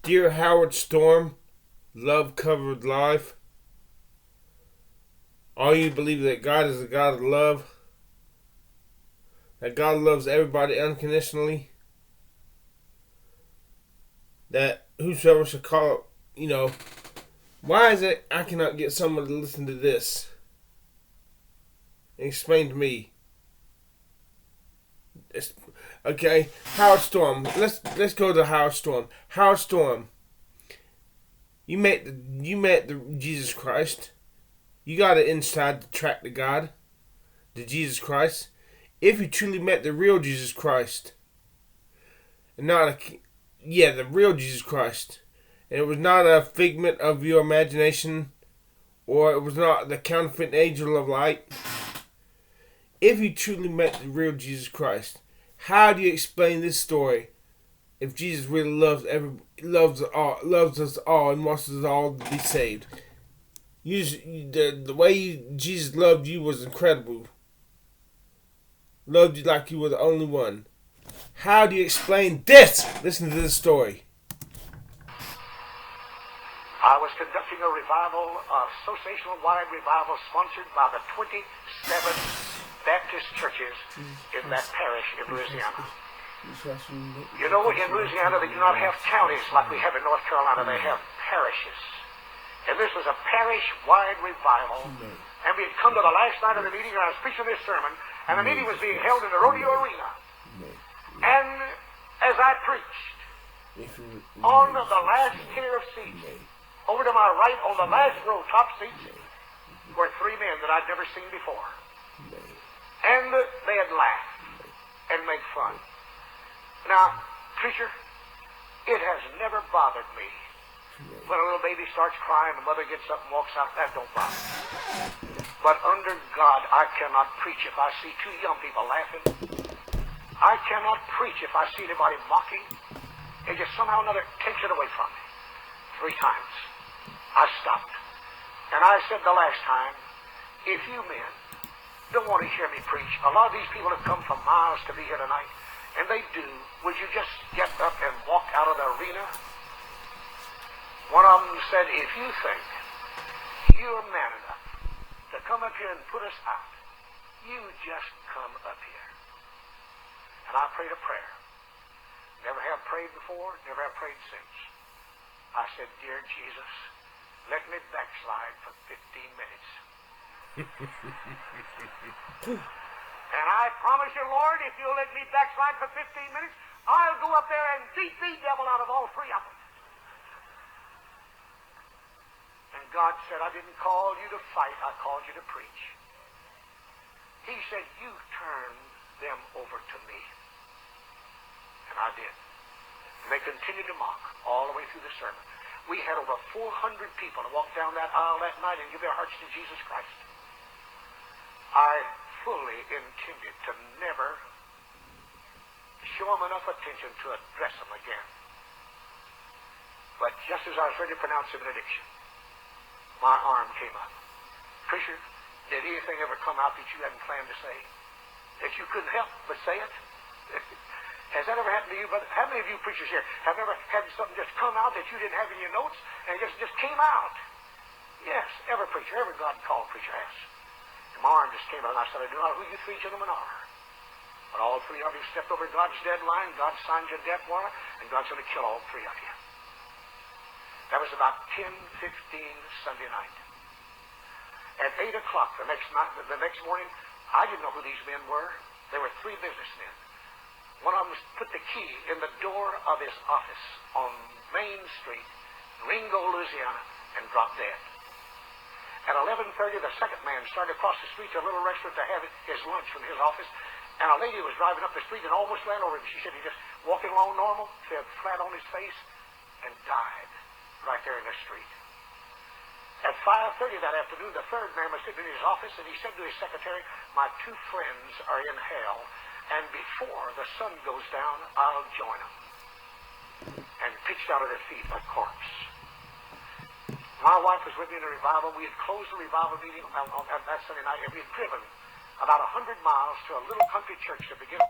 Dear Howard Storm, Love Covered Life, all you believe that God is a God of love, that God loves everybody unconditionally, that whosoever shall call, why is it I cannot get someone to listen to this and explain to me? Okay, Howard Storm. Let's go to Howard Storm. Howard Storm, you met the Jesus Christ. You got it inside to track to God, to Jesus Christ. If you truly met the real Jesus Christ, and the real Jesus Christ, and it was not a figment of your imagination, or it was not the counterfeit angel of light. If you truly met the real Jesus Christ, how do you explain this story? If Jesus really loves us all, and wants us all to be saved, the way Jesus loved you was incredible. Loved you like you were the only one. How do you explain this? Listen to this story. I was conducting a revival, a associational-wide revival sponsored by the 27 Baptist churches in that parish in Louisiana. You know, in Louisiana they do not have counties like we have in North Carolina. They have parishes. And this was a parish-wide revival. And we had come to the last night of the meeting, and I was preaching this sermon, and the meeting was being held in the rodeo arena. And as I preached, on the last tier of seats, over to my right, on the last row, top seats, were three men that I'd never seen before. And they had laughed and made fun. Now, preacher, it has never bothered me. When a little baby starts crying, the mother gets up and walks out, that don't bother me. But under God, I cannot preach if I see two young people laughing. I cannot preach if I see anybody mocking. It just somehow or another takes it away from me. 3 times. I stopped. And I said the last time, if you men don't want to hear me preach, a lot of these people have come from miles to be here tonight, and they do, would you just get up and walk out of the arena? One of them said, if you think you're man enough to come up here and put us out, you just come up here. And I prayed a prayer. Never have prayed before, never have prayed since. I said, dear Jesus, let me backslide for 15 minutes. And I promise you, Lord, if you'll let me backslide for 15 minutes, I'll go up there and beat the devil out of all 3 of them. And God said, I didn't call you to fight, I called you to preach. He said, you turn them over to me. And I did. And they continued to mock all the way through the sermon. We had over 400 people to walk down that aisle that night and give their hearts to Jesus Christ. I fully intended to never show them enough attention to address them again. But just as I was ready to pronounce the benediction, my arm came up. Preacher, did anything ever come out that you hadn't planned to say? That you couldn't help but say it? Has that ever happened to you, brother? How many of you preachers here have ever had something just come out that you didn't have in your notes and it just came out? Yes, every preacher, every God-called preacher has. And my arm just came out and I said, I do not know who you 3 gentlemen are. But all 3 of you stepped over God's deadline, God signed your death warrant, and God's going to kill all 3 of you. That was about 10:15 Sunday night. At 8 o'clock the next morning, I didn't know who these men were. They were 3 businessmen. One of them put the key in the door of his office on Main Street, Ringo, Louisiana, and dropped dead. At 11:30, the second man started across the street to a little restaurant to have his lunch from his office, and a lady was driving up the street and almost ran over him. She said he just walking along normal, fell flat on his face, and died right there in the street. At 5:30 that afternoon, the third man was sitting in his office, and he said to his secretary, my 2 friends are in hell, and before the sun goes down, I'll join them. And pitched out at their feet a corpse. My wife was with me in a revival. We had closed the revival meeting on that Sunday night, and we had driven about 100 miles to a little country church to begin.